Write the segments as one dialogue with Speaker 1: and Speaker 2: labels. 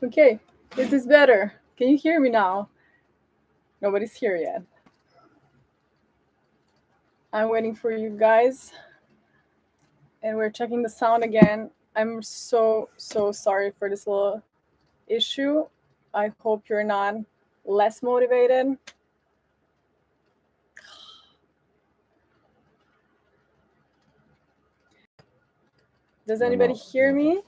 Speaker 1: Okay, is this better? Can you hear me now? Nobody's here yet. I'm waiting for you guys. And we're checking the sound again. I'm so sorry for this little issue. I hope you're not less motivated. Does anybody hear me?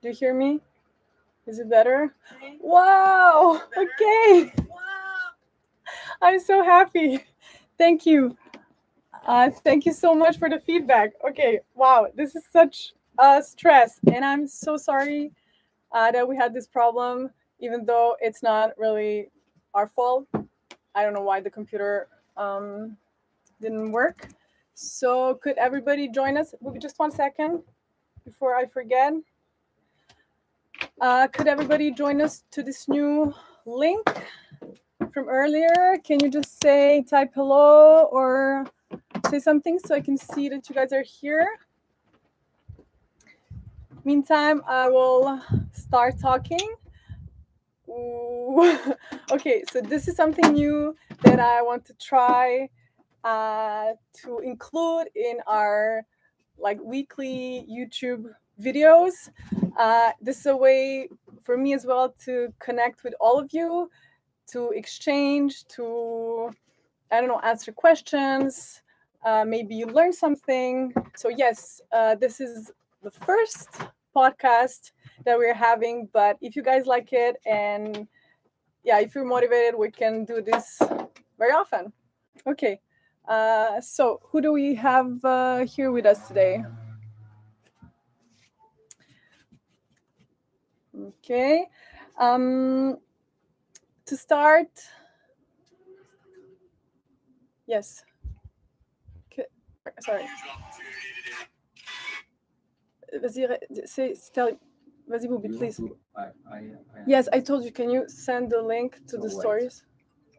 Speaker 1: Do you hear me? Is it better? Wow! Okay. I'm so happy. Thank you. Thank you so much for the feedback. Okay, wow, this is such a stress, and I'm so sorry that we had this problem, even though it's not really our fault. I don't know why the computer didn't work. So could everybody join us? Just 1 second before I forget. Could everybody join us to this new link from earlier? Can you just type hello or say something so I can see that you guys are here? Meantime, I will start talking. Ooh. Okay, so this is something new that I want to try to include in our weekly YouTube videos. This is a way for me as well to connect with all of you, to exchange, to answer questions. Maybe you learn something. So yes, this is the first podcast that we're having, but if you guys like it and if you're motivated, we can do this very often. Okay, so who do we have here with us today? Okay, to start, yes. Sorry. Vas-y, Bobby, please. Yes, I told you. Can you send the link to the stories?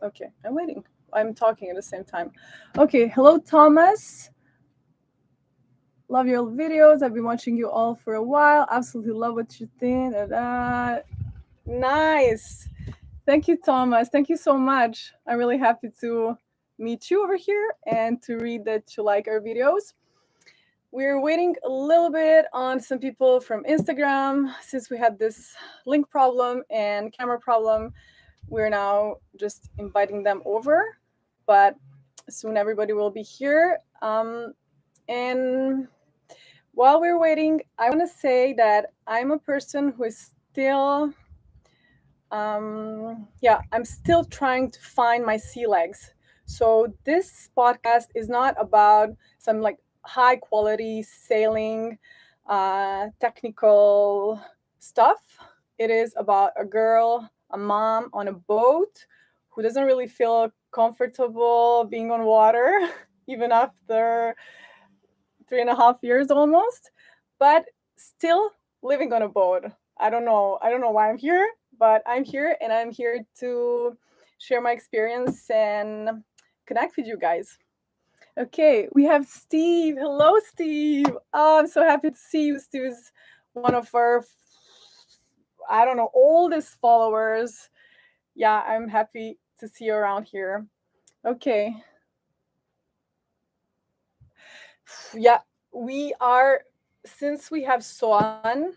Speaker 1: Okay, I'm waiting. I'm talking at the same time. Okay, hello, Thomas. Love your videos. I've been watching you all for a while. Absolutely love what you think. Nice. Thank you, Thomas. Thank you so much. I'm really happy to meet you over here and to read that you like our videos. We're waiting a little bit on some people from Instagram since we had this link problem and camera problem. We're now just inviting them over, but soon everybody will be here. And while we're waiting, I want to say that I'm a person who is still, I'm still trying to find my sea legs. So this podcast is not about some high quality sailing, technical stuff. It is about a girl, a mom on a boat who doesn't really feel comfortable being on water, even after 3.5 years almost, but still living on a boat. I don't know why I'm here, but I'm here, and I'm here to share my experience and connect with you guys. Okay, we have Steve. Hello, Steve. Oh, I'm so happy to see you. Steve is one of our, oldest followers. Yeah, I'm happy to see you around here. Okay. Yeah, since we have Swan,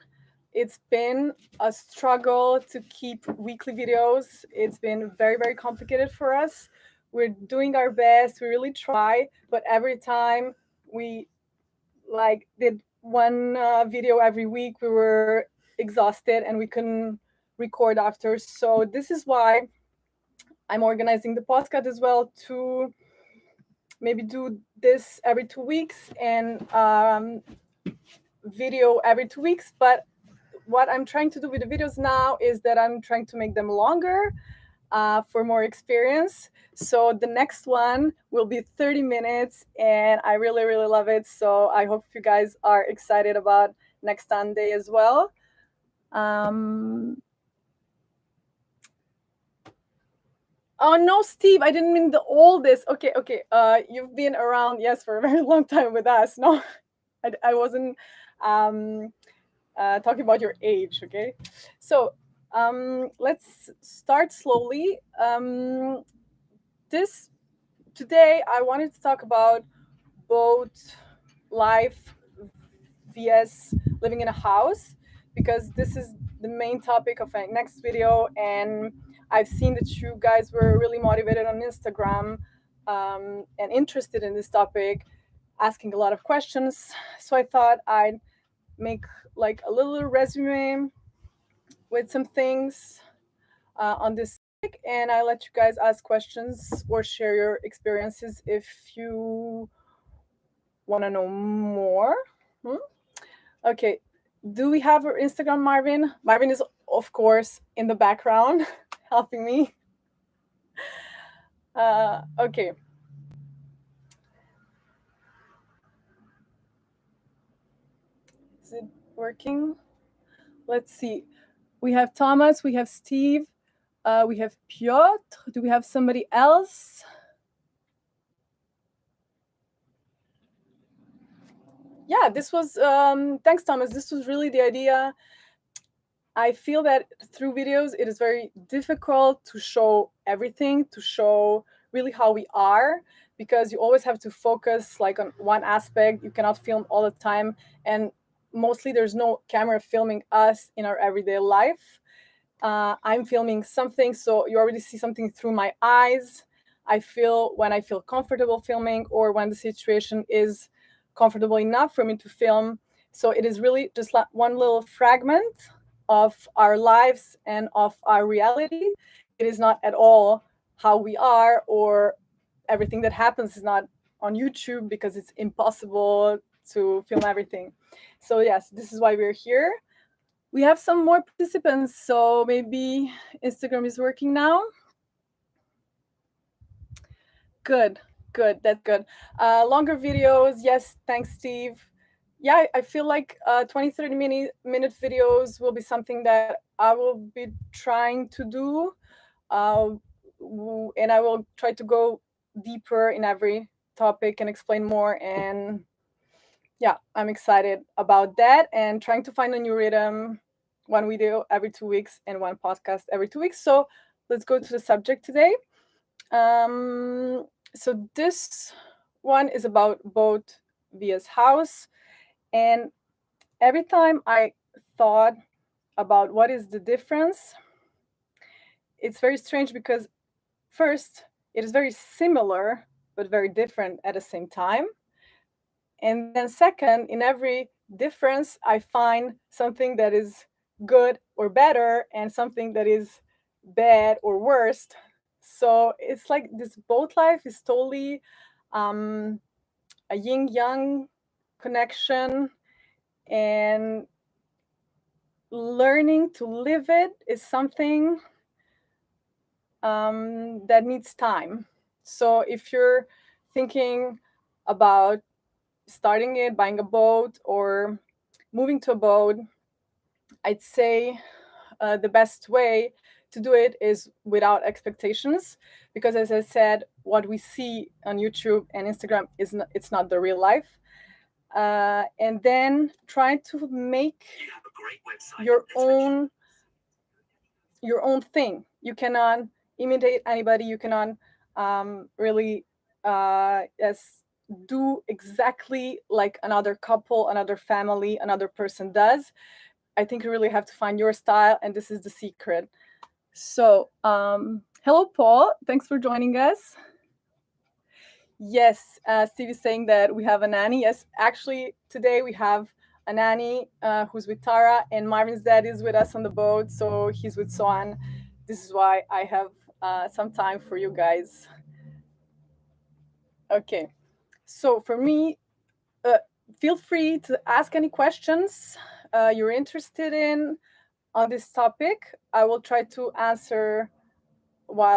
Speaker 1: it's been a struggle to keep weekly videos. It's been very, very complicated for us. We're doing our best. We really try, but every time we did one video every week, we were exhausted and we couldn't record after. So this is why I'm organizing the podcast as well, to maybe do this every 2 weeks and video every 2 weeks. But what I'm trying to do with the videos now is that I'm trying to make them longer for more experience. So the next one will be 30 minutes, and I really, really love it. So I hope you guys are excited about next Sunday as well. Oh no, Steve, I didn't mean the oldest. Okay. You've been around, yes, for a very long time with us. No, I wasn't talking about your age. Okay, so let's start slowly. This Today I wanted to talk about boat life vs living in a house, because this is the main topic of my next video, and I've seen that you guys were really motivated on Instagram, and interested in this topic, asking a lot of questions. So I thought I'd make like a little resume with some things on this topic, and I let you guys ask questions or share your experiences if you want to know more. Hmm? Okay. Do we have our Instagram, Marvin? Marvin is, of course, in the background helping me. Okay. Is it working? Let's see. We have Thomas, we have Steve, we have Piotr. Do we have somebody else? Yeah, this was, thanks, Thomas. This was really the idea. I feel that through videos, it is very difficult to show everything, to show really how we are, because you always have to focus like on one aspect. You cannot film all the time, and mostly there's no camera filming us in our everyday life. I'm filming something, so you already see something through my eyes. I feel when I feel comfortable filming, or when the situation is comfortable enough for me to film. So it is really just like one little fragment of our lives and of our reality. It is not at all how we are, or everything that happens is not on YouTube, because it's impossible to film everything. So yes, this is why we're here. We have some more participants, so maybe Instagram is working now. Good, good, that's good. Longer videos, yes, thanks, Steve. Yeah, I feel like 20-30 minute videos will be something that I will be trying to do. And I will try to go deeper in every topic and explain more. And yeah, I'm excited about that, and trying to find a new rhythm, one video every 2 weeks and one podcast every 2 weeks. So let's go to the subject today. So this one is about boat vs house. And every time I thought about what is the difference, it's very strange, because first, it is very similar but very different at the same time. And then second, in every difference, I find something that is good or better, and something that is bad or worst. So it's like this boat life is totally a yin yang connection, and learning to live it is something that needs time. So if you're thinking about starting it, buying a boat, or moving to a boat, I'd say the best way to do it is without expectations, because as I said, what we see on YouTube and Instagram is not, it's not the real life. And then try to make your own thing. You cannot imitate anybody. You cannot really yes, do exactly like another couple, another family, another person does. I think you really have to find your style, and this is the secret. So, hello, Paul. Thanks for joining us. Yes, Steve is saying that we have a nanny. Yes, actually, today we have a nanny who's with Tara, and Marvin's dad is with us on the boat, so he's with Swan. This is why I have some time for you guys. Okay, so for me, feel free to ask any questions you're interested in on this topic. I will try to answer while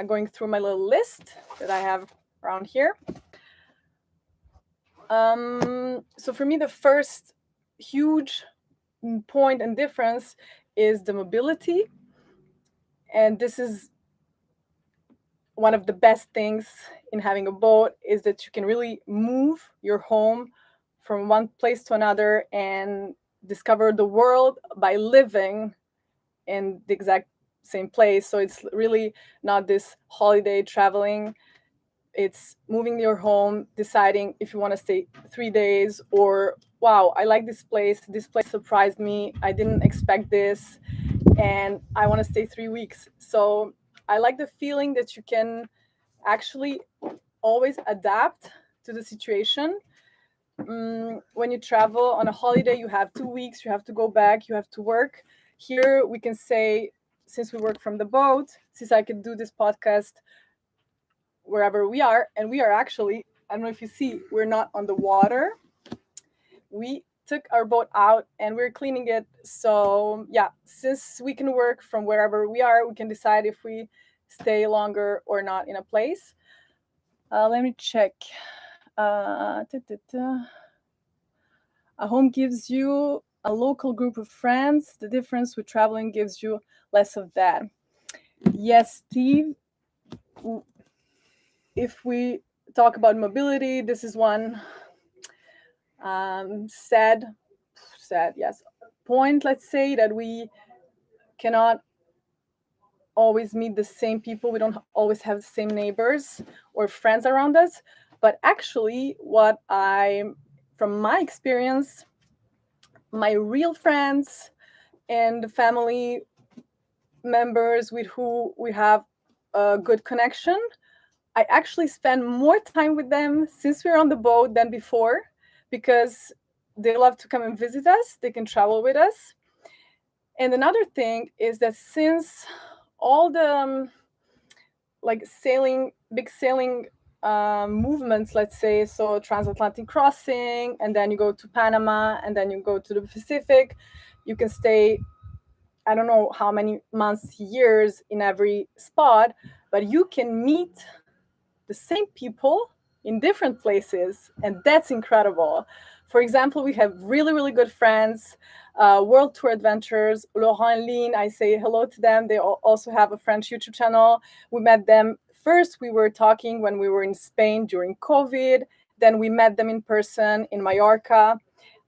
Speaker 1: going through my little list that I have around here. So for me, the first huge point and difference is the mobility. And this is one of the best things in having a boat is that you can really move your home from one place to another and discover the world by living in the exact same place. So it's really not this holiday traveling. It's moving your home, deciding if you want to stay 3 days, or wow, I like this place. This place surprised me. I didn't expect this, and I want to stay 3 weeks. So I like the feeling that you can actually always adapt to the situation. When you travel on a holiday, you have 2 weeks, you have to go back, you have to work. Here we can say, since we work from the boat, since I can do this podcast wherever we are, and we are actually, I don't know if you see, we're not on the water. We took our boat out and we're cleaning it. So yeah, since we can work from wherever we are, we can decide if we stay longer or not in a place. Let me check. A home gives you a local group of friends. The difference with traveling gives you less of that. Yes, Steve. If we talk about mobility, this is one sad, yes, point. Let's say that we cannot always meet the same people. We don't always have the same neighbors or friends around us. But actually, from my experience, my real friends and the family members with who we have a good connection, I actually spend more time with them since we're on the boat than before, because they love to come and visit us. They can travel with us. And another thing is that since all the like big sailing movements, let's say, so transatlantic crossing, and then you go to Panama, and then you go to the Pacific, you can stay, I don't know how many months, years in every spot, but you can meet the same people in different places, and that's incredible. For example, we have really, really good friends, World Tour Adventures, Laurent and Lynn. I say hello to them. They also have a French YouTube channel. We met them first. We were talking when we were in Spain during COVID. Then we met them in person in Mallorca.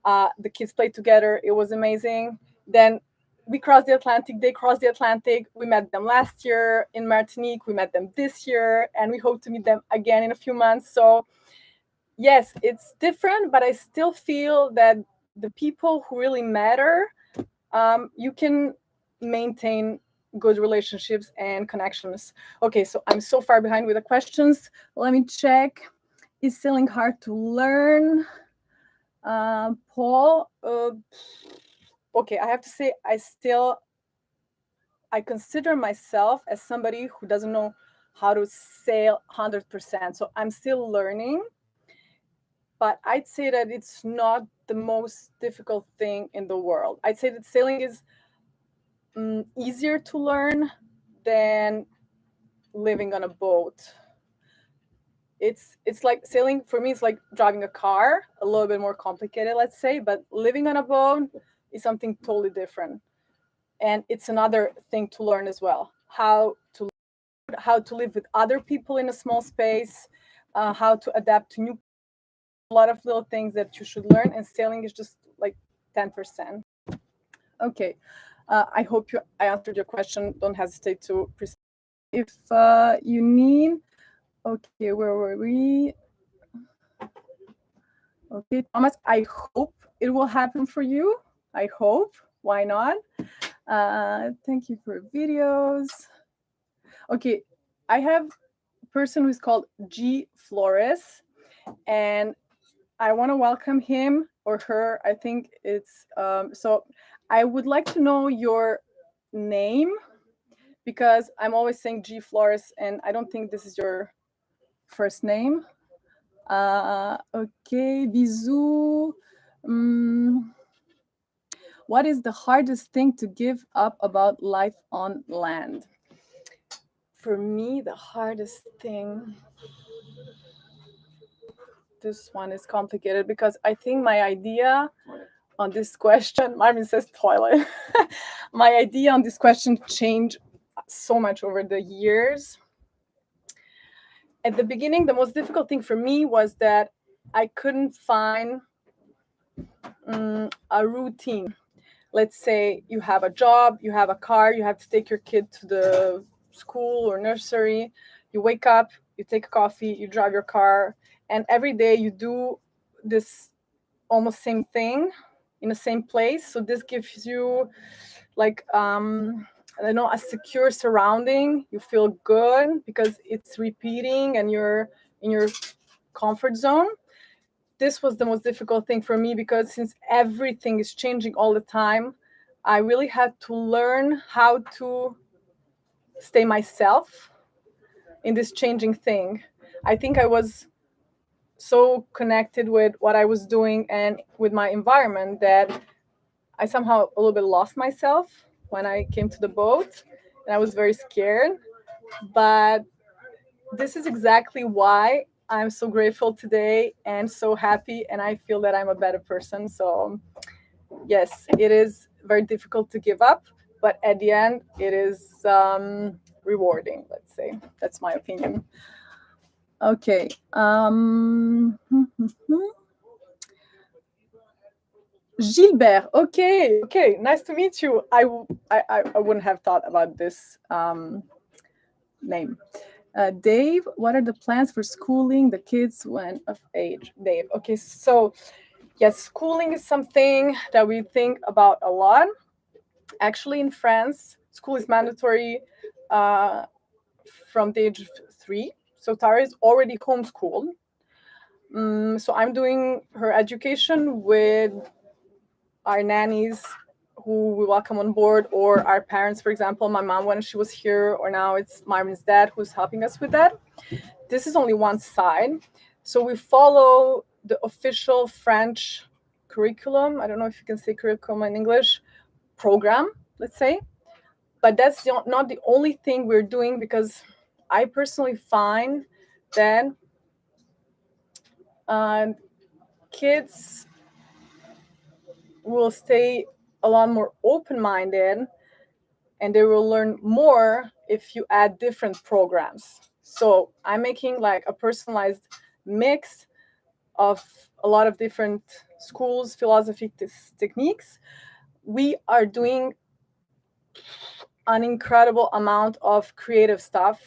Speaker 1: The kids played together. It was amazing. Then we crossed the Atlantic, they crossed the Atlantic. We met them last year in Martinique. We met them this year, and we hope to meet them again in a few months. So yes, it's different, but I still feel that the people who really matter, you can maintain good relationships and connections. Okay, so I'm so far behind with the questions. Let me check. Is sailing hard to learn? Paul, okay, I have to say, I consider myself as somebody who doesn't know how to sail 100%. So I'm still learning, but I'd say that it's not the most difficult thing in the world. I'd say that sailing is easier to learn than living on a boat. It's like sailing for me, it's like driving a car, a little bit more complicated, let's say, but living on a boat is something totally different. And it's another thing to learn as well, how to live with other people in a small space, how to adapt to new, a lot of little things that you should learn, and sailing is just like 10%. Okay, I hope I answered your question. Don't hesitate to proceed if you need. Okay, where were we? Okay, Thomas, I hope it will happen for you. I hope. Why not? Thank you for videos. Okay, I have a person who's called G Flores, and I want to welcome him or her. I think it's so. I would like to know your name, because I'm always saying G Flores, and I don't think this is your first name. Okay, bisous. What is the hardest thing to give up about life on land? For me, the hardest thing, this one is complicated, because I think my idea on this question, Marvin says toilet. My idea on this question changed so much over the years. at the beginning, the most difficult thing for me was that I couldn't find a routine. Let's say you have a job, you have a car, you have to take your kid to the school or nursery. You wake up, you take coffee, you drive your car, and every day you do this almost same thing in the same place. So this gives you like I don't know, a secure surrounding. You feel good because it's repeating and you're in your comfort zone. This was the most difficult thing for me because since everything is changing all the time, I really had to learn how to stay myself in this changing thing. I think I was so connected with what I was doing and with my environment that I somehow a little bit lost myself when I came to the boat, and I was very scared. But this is exactly why I'm so grateful today and so happy, and I feel that I'm a better person. So, yes, it is very difficult to give up, but at the end, it is rewarding, let's say. That's my opinion. Okay. Gilbert. Okay. Okay. Nice to meet you. I wouldn't have thought about this name. Dave, what are the plans for schooling the kids when of age? Dave. Okay. So, yes, schooling is something that we think about a lot. Actually, in France, school is mandatory from the age of 3. So Tara is already homeschooled. So I'm doing her education with our nannies who we welcome on board, or our parents, for example, my mom when she was here, or now it's Marvin's dad who's helping us with that. This is only one side. So we follow the official French curriculum. I don't know if you can say curriculum in English, program, let's say. But that's not the only thing we're doing, because I personally find that kids will stay a lot more open-minded and they will learn more if you add different programs. So I'm making like a personalized mix of a lot of different schools, philosophy techniques. We are doing an incredible amount of creative stuff,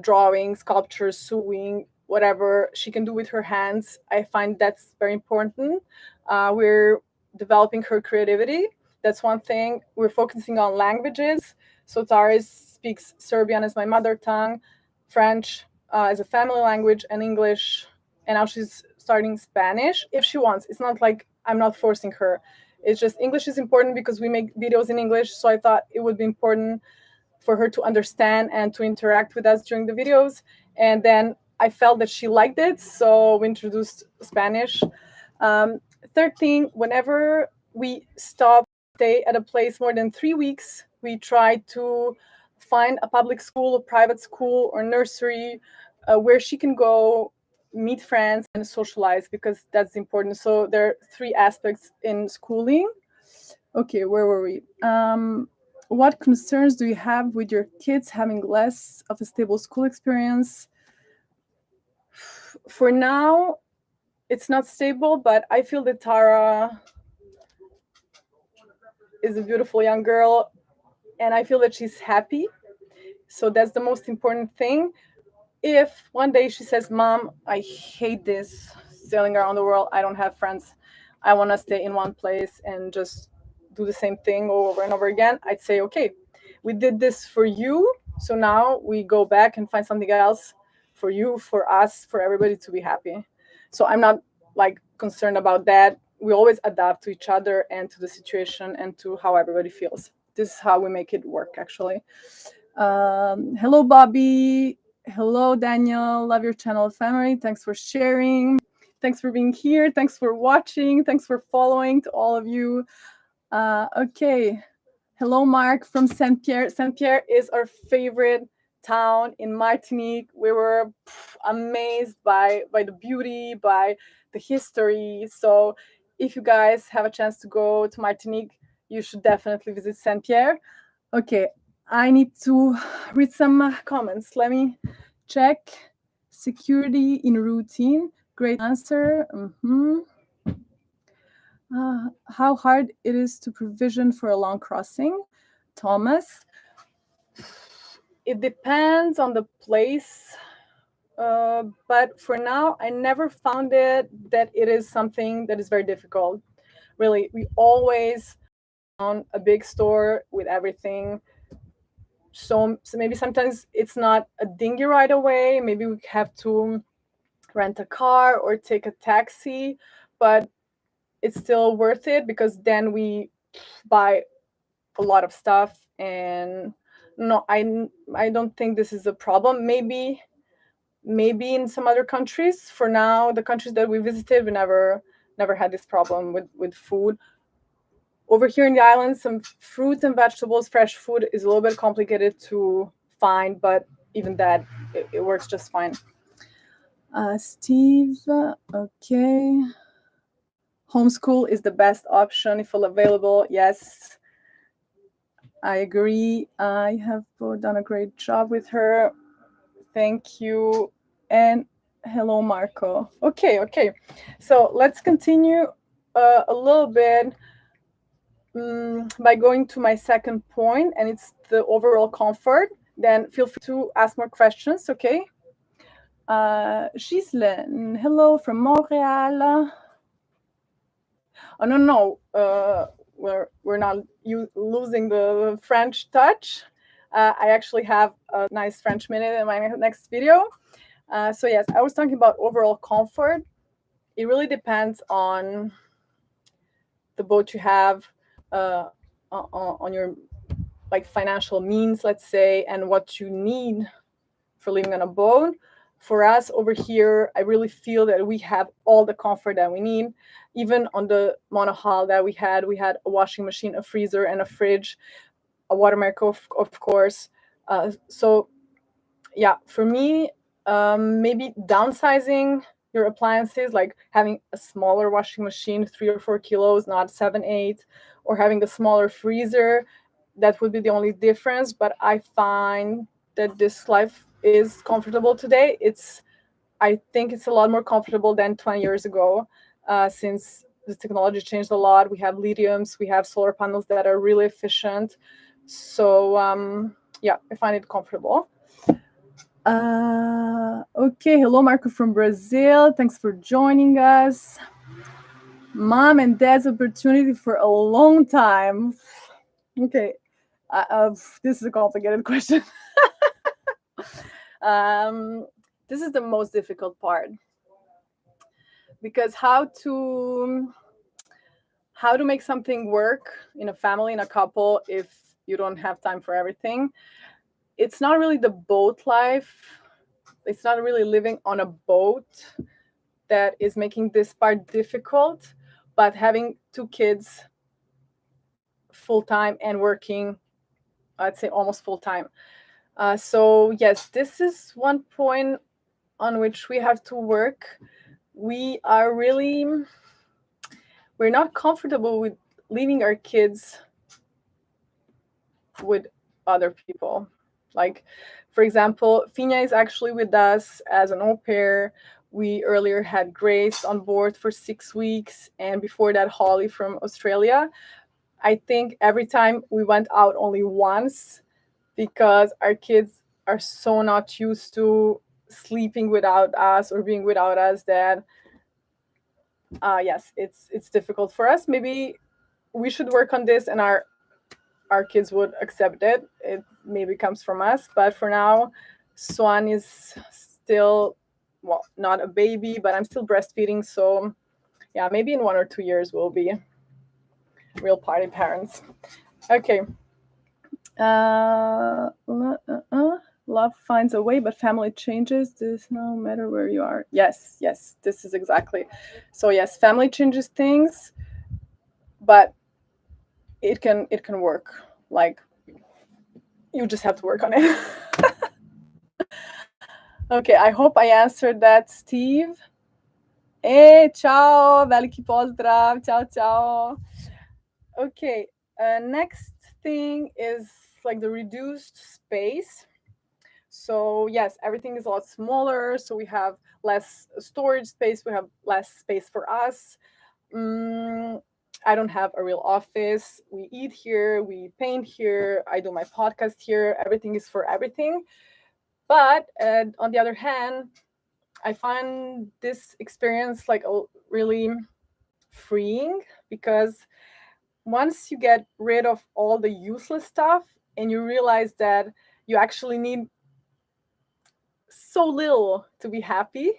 Speaker 1: drawing, sculpture, sewing, whatever she can do with her hands. I find that's very important. We're developing her creativity. That's one thing. We're focusing on languages. So Taris speaks Serbian as my mother tongue, French as a family language, and English. And now she's starting Spanish if she wants. It's not like I'm not forcing her. It's just English is important because we make videos in English. So I thought it would be important for her to understand and to interact with us during the videos. And then I felt that she liked it, so we introduced Spanish. Third thing, whenever we stay at a place more than 3 weeks, we try to find a public school, a private school, or nursery where she can go meet friends and socialize, because that's important. So there are 3 aspects in schooling. Okay, where were we? What concerns do you have with your kids having less of a stable school experience? For now, it's not stable, but I feel that Tara is a beautiful young girl, and I feel that she's happy. So that's the most important thing. If one day she says, Mom, I hate this sailing around the world, I don't have friends, I want to stay in one place and just do the same thing over and over again, I'd say, okay, we did this for you, so now we go back and find something else for you, for us, for everybody to be happy. So I'm not like concerned about that. We always adapt to each other and to the situation and to how everybody feels. This is how we make it work, actually. Hello, Bobby. Hello, Daniel. Love your channel, family. Thanks for sharing. Thanks for being here. Thanks for watching. Thanks for following, to all of you. Okay. Hello, Mark from Saint Pierre. Saint Pierre is our favorite town in Martinique. We were amazed by the beauty, by the history. So if you guys have a chance to go to Martinique, you should definitely visit Saint Pierre. Okay, I need to read some comments. Let me check. security in routine. Great answer. How hard it is to provision for a long crossing, Thomas. It depends on the place, but for now, I never found it that it is something that is very difficult. Really, we always found a big store with everything. So maybe sometimes it's not a dinghy right away. Maybe we have to rent a car or take a taxi, but it's still worth it because then we buy a lot of stuff. And no, I don't think this is a problem. Maybe in some other countries. For now, the countries that we visited, we never had this problem with food. Over here in the islands, some fruits and vegetables, fresh food is a little bit complicated to find, but even that, it works just fine. Steve, okay. Homeschool is the best option if available. Yes, I agree. I have done a great job with her. Thank you. And hello, Marco. Okay. So let's continue a little bit by going to my second point, and it's the overall comfort. Then feel free to ask more questions, okay? Ghislaine, hello from Montreal. Oh, no. We're not losing the French touch. I actually have a nice French minute in my next video. So yes, I was talking about overall comfort. It really depends on the boat you have, on your financial means, let's say, and what you need for living on a boat. For us over here, I really feel that we have all the comfort that we need. Even on the monohull that we had a washing machine, a freezer, and a fridge, a water microwave, of course. So yeah, for me, maybe downsizing your appliances, like having a smaller washing machine, 3 or 4 kilos, not 7, 8, or having a smaller freezer, that would be the only difference. But I find that this life is comfortable today. I think it's a lot more comfortable than 20 years ago, since the technology changed a lot. We have lithiums, we have solar panels that are really efficient. So yeah, I find it comfortable. Okay, hello, Marco from Brazil. Thanks for joining us. Mom and dad's opportunity for a long time. Okay, this is a complicated question. This is the most difficult part, because how to make something work in a family, in a couple, if you don't have time for everything. It's not really the boat life. It's not really living on a boat that is making this part difficult, but having 2 kids full-time and working, I'd say almost full-time. So yes, this is one point on which we have to work. We're not comfortable with leaving our kids with other people. Like, for example, Fina is actually with us as an au pair. We earlier had Grace on board for 6 weeks, and before that, Holly from Australia. I think every time we went out only once, because our kids are so not used to sleeping without us or being without us that yes, it's difficult for us. Maybe we should work on this, and our kids would accept it. It maybe comes from us, but for now, Swan is still, well, not a baby, but I'm still breastfeeding. So yeah, maybe in 1 or 2 years we'll be real party parents. Okay. Love finds a way, but family changes. This no matter where you are. Yes, this is exactly. So yes, family changes things, but it can work. Like, you just have to work on it. Okay, I hope I answered that, Steve. Hey, ciao, veliki pozdrav, ciao. Okay, next thing is like the reduced space. So yes, everything is a lot smaller. So we have less storage space. We have less space for us. Mm, I don't have a real office. We eat here. We paint here. I do my podcast here. Everything is for everything. But on the other hand, I find this experience like really freeing, because once you get rid of all the useless stuff and you realize that you actually need so little to be happy,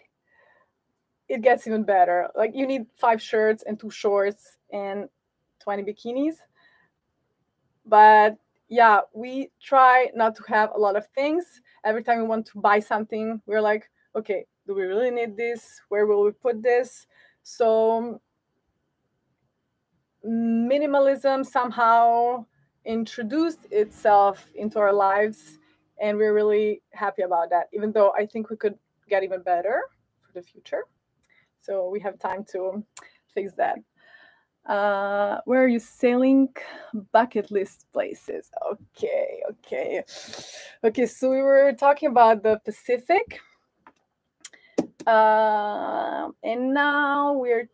Speaker 1: it gets even better. Like you need 5 shirts and 2 shorts and 20 bikinis. But yeah, we try not to have a lot of things. Every time we want to buy something, we're like, okay, do we really need this? Where will we put this? So minimalism somehow introduced itself into our lives, and we're really happy about that, even though I think we could get even better for the future. So we have time to fix that. Where are you sailing? Bucket list places. Okay, so we were talking about the Pacific, and now we're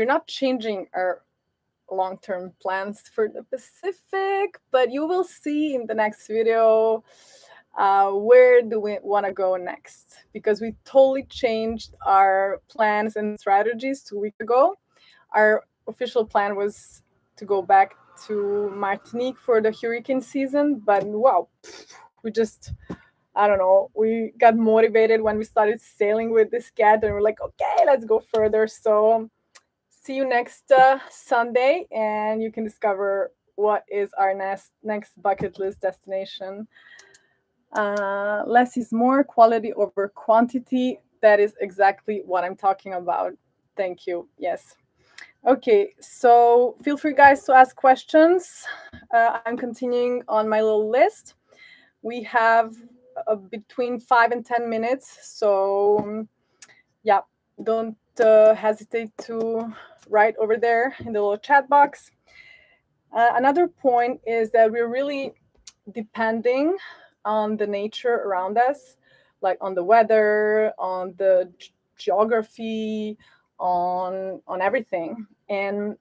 Speaker 1: not changing our long-term plans for the Pacific, but you will see in the next video where do we want to go next, because we totally changed our plans and strategies 2 weeks ago. Our official plan was to go back to Martinique for the hurricane season, but wow, we just, I don't know, we got motivated when we started sailing with this cat, and we're like, okay, let's go further. So see you next Sunday, and you can discover what is our next bucket list destination. Less is more, quality over quantity. That is exactly what I'm talking about. Thank you. Yes. Okay, so feel free, guys, to ask questions. I'm continuing on my little list. We have between 5 and 10 minutes, so yeah, don't hesitate to write over there in the little chat box. Another point is that we're really depending on the nature around us, like on the weather, on the geography, on everything. And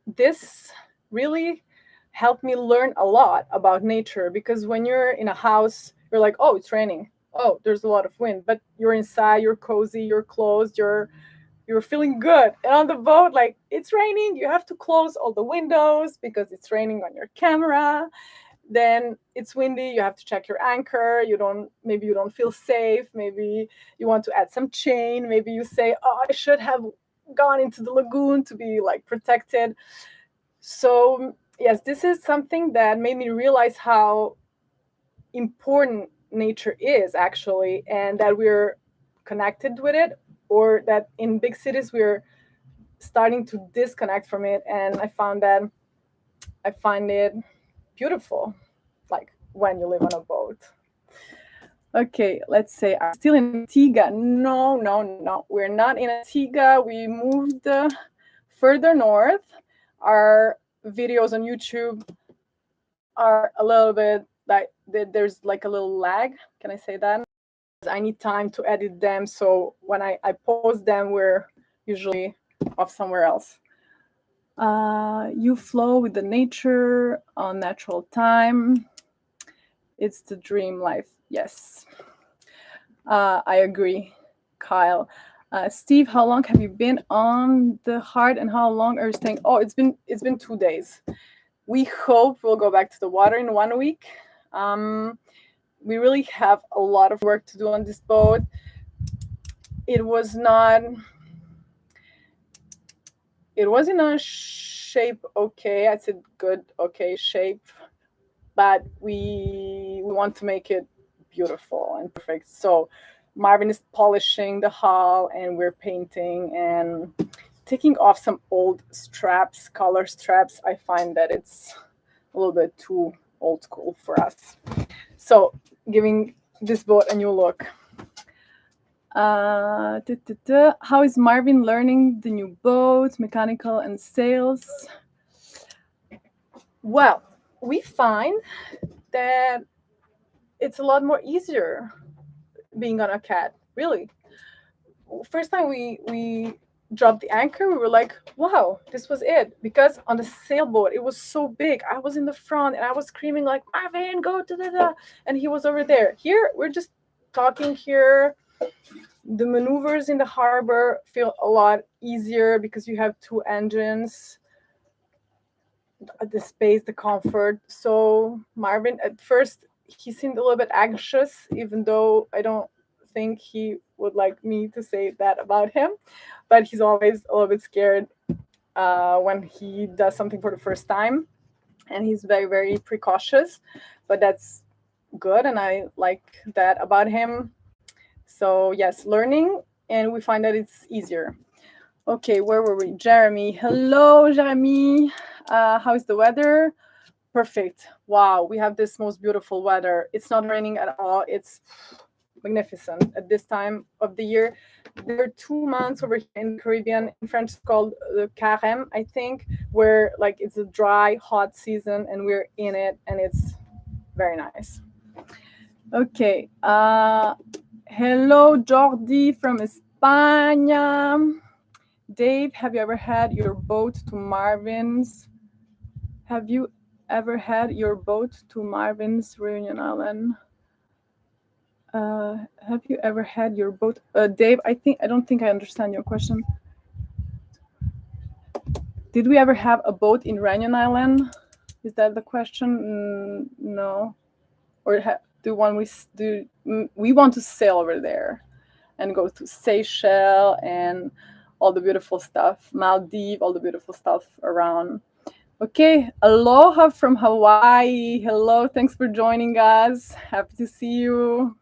Speaker 1: this really helped me learn a lot about nature, because when you're in a house, you're like, oh, it's raining. Oh, there's a lot of wind, but you're inside, you're cozy, you're closed, you're feeling good. And on the boat, like, it's raining, you have to close all the windows because it's raining on your camera. Then it's windy, you have to check your anchor. Maybe you don't feel safe, maybe you want to add some chain, maybe you say, oh, I should have gone into the lagoon to be like protected. So yes, this is something that made me realize how important nature is actually, and that we're connected with it, or that in big cities we're starting to disconnect from it. And I find it beautiful, like when you live on a boat. Okay, let's say I'm still in Antigua. No, we're not in Antigua. We moved further north. Our videos on YouTube are a little bit like, there's like a little lag. Can I say that? I need time to edit them. So when I post them, we're usually off somewhere else. You flow with the nature on natural time. It's the dream life. Yes. I agree, Kyle. Steve, how long have you been on the Heart, and how long are you staying? Oh, it's been 2 days. We hope we'll go back to the water in 1 week. We really have a lot of work to do on this boat. It was in a shape okay. I said good, okay shape, but we want to make it beautiful and perfect. So Marvin is polishing the hull, and we're painting and taking off some old straps, collar straps. I find that it's a little bit too old school for us. So giving this boat a new look. How is Marvin learning the new boat, mechanical and sales? Well, we find that it's a lot more easier being on a cat, really. First time we dropped the anchor, we were like, wow, this was it. Because on the sailboat, it was so big. I was in the front and I was screaming like, Marvin, go to the, and he was over there. Here, we're just talking here. The maneuvers in the harbor feel a lot easier because you have two engines, the space, the comfort. So Marvin, at first, he seemed a little bit anxious, even though I don't think he would like me to say that about him. But he's always a little bit scared when he does something for the first time, and he's very, very precautious. But that's good, and I like that about him. So yes, learning, and we find that it's easier. Okay, where were we? Jeremy. Hello, Jeremy. How is the weather? Perfect. Wow, we have this most beautiful weather. It's not raining at all. It's magnificent at this time of the year. There are 2 months over here in the Caribbean. In French, it's called the carême, I think, where like it's a dry, hot season, and we're in it, and it's very nice. Okay. Hello, Jordi from España. Dave, have you ever had your boat to Marvin's? Have you ever had your boat to Marvin's Reunion Island? Have you ever had your boat? Dave, I don't think I understand your question. Did we ever have a boat in Reunion Island? Is that the question? No. Or we want to sail over there and go to Seychelles and all the beautiful stuff, Maldives, all the beautiful stuff around. Okay, aloha from Hawaii. Hello, thanks for joining us. Happy to see you.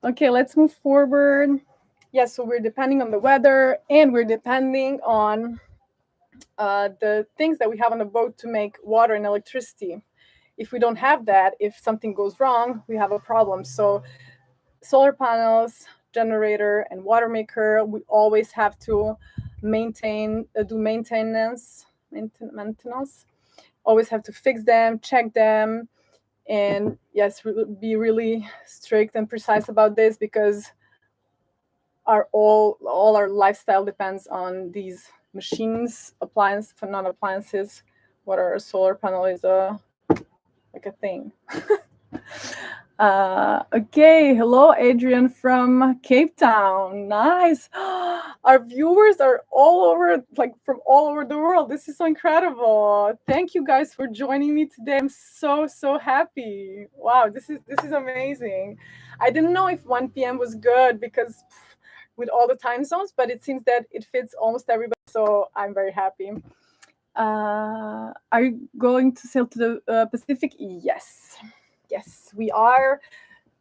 Speaker 1: Okay, let's move forward. Yes, so we're depending on the weather, and we're depending on the things that we have on the boat to make water and electricity. If we don't have that, if something goes wrong, we have a problem. So solar panels, generator, and water maker, we always have to do maintenance, always have to fix them, check them, and yes, be really strict and precise about this, because all our lifestyle depends on these machines, not appliances. What are a solar panel is like a thing. Okay, hello, Adrian from Cape Town. Nice. Our viewers are all over, like from all over the world. This is so incredible. Thank you guys for joining me today. I'm so happy. Wow, this is amazing. I didn't know if 1 p.m. was good because with all the time zones, but it seems that it fits almost everybody. So I'm very happy. Are you going to sail to the Pacific? Yes, we are.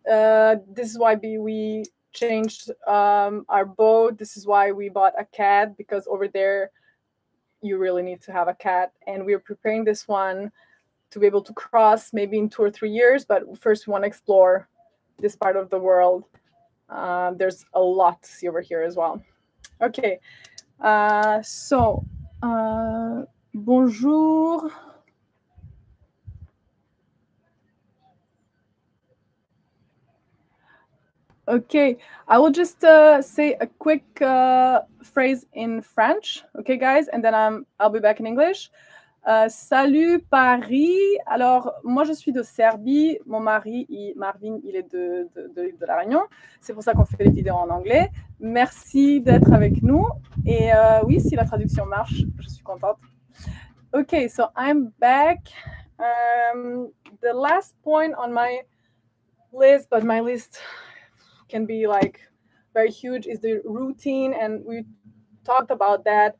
Speaker 1: This is why we changed our boat. This is why we bought a cat, because over there you really need to have a cat, and we're preparing this one to be able to cross maybe in 2 or 3 years. But first we want to explore this part of the world. There's a lot to see over here as well. Okay, bonjour. Okay, I will just say a quick phrase in French, okay, guys, and then I'll be back in English. Salut Paris. Alors, moi, je suis de Serbie. Mon mari, Marvin, il est de l'île de la Réunion. C'est pour ça qu'on fait les vidéos en anglais. Merci d'être avec nous. Et oui, si la traduction marche, je suis contente. Okay, so I'm back. The last point on my list, but my list can be like very huge, is the routine, and we talked about that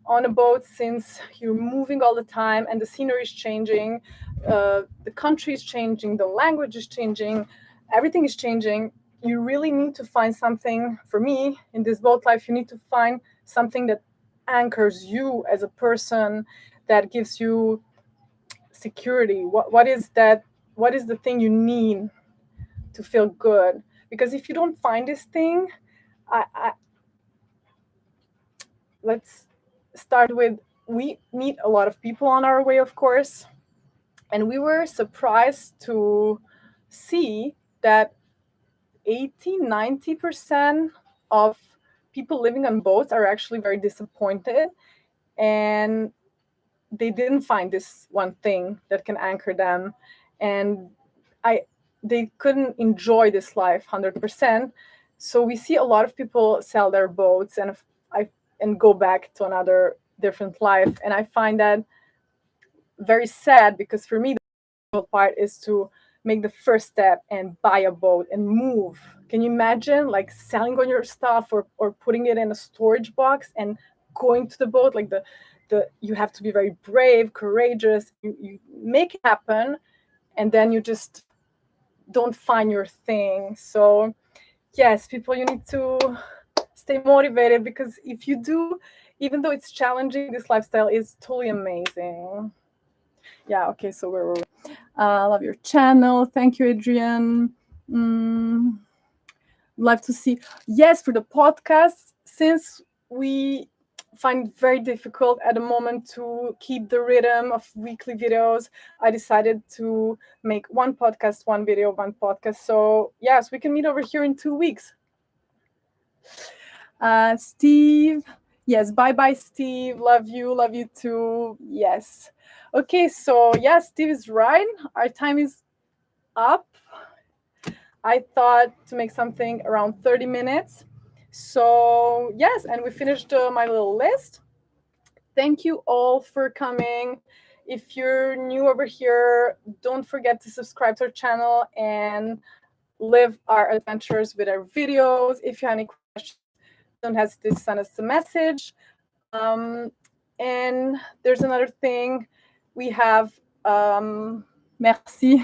Speaker 1: on a boat. Since you're moving all the time and the scenery is changing, the country is changing, the language is changing, everything is changing. You really need to find something. For me, in this boat life, you need to find something that anchors you as a person, that gives you security. What is that? What is the thing you need to feel good? Because if you don't find this thing, let's start with, we meet a lot of people on our way, of course, and we were surprised to see that 80-90% of people living on boats are actually very disappointed, and they didn't find this one thing that can anchor them, and they couldn't enjoy this life 100%. So we see a lot of people sell their boats and go back to another different life, and I find that very sad, because for me the difficult part is to make the first step and buy a boat and move. Can you imagine like selling all your stuff, or putting it in a storage box and going to the boat? Like the you have to be very brave, courageous. You make it happen, and then you just don't find your thing. So yes, people, you need to stay motivated, because if you do, even though it's challenging, this lifestyle is totally amazing. Yeah, okay, so where were we? Love your channel. Thank you, Adrian. Love to see. Yes, for the podcast, since we find it very difficult at the moment to keep the rhythm of weekly videos, I decided to make one podcast, one video, one podcast. So yes, we can meet over here in 2 weeks. Steve, yes, bye Steve. Love you too. Yes. Okay, so yeah, Steve is right. Our time is up. I thought to make something around 30 minutes. So yes, and we finished my little list. Thank you all for coming. If you're new over here, don't forget to subscribe to our channel and live our adventures with our videos. If you have any questions, don't hesitate to send us a message. And there's another thing. We have merci.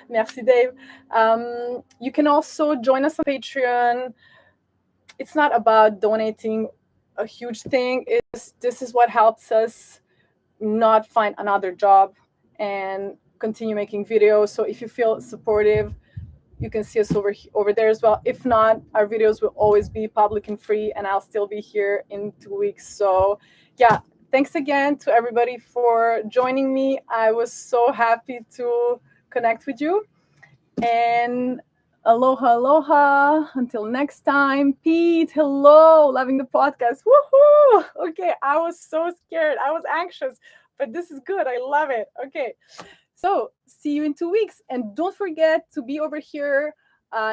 Speaker 1: Merci, Dave. You can also join us on Patreon. It's not about donating a huge thing. This is what helps us not find another job and continue making videos. So if you feel supportive, you can see us over there as well. If not, our videos will always be public and free, and I'll still be here in 2 weeks. So yeah, thanks again to everybody for joining me. I was so happy to connect with you. And aloha. Until next time. Pete, hello. Loving the podcast. Woohoo. Okay, I was so scared. I was anxious, but this is good. I love it. Okay. So see you in 2 weeks. And don't forget to be over here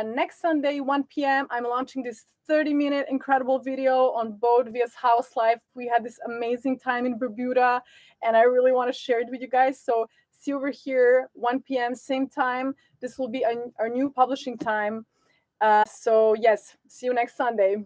Speaker 1: next Sunday, 1 p.m. I'm launching this 30-minute incredible video on boat vs house life. We had this amazing time in Bermuda, and I really want to share it with you guys. So see you over here, 1 p.m., same time. This will be our new publishing time. So yes, see you next Sunday.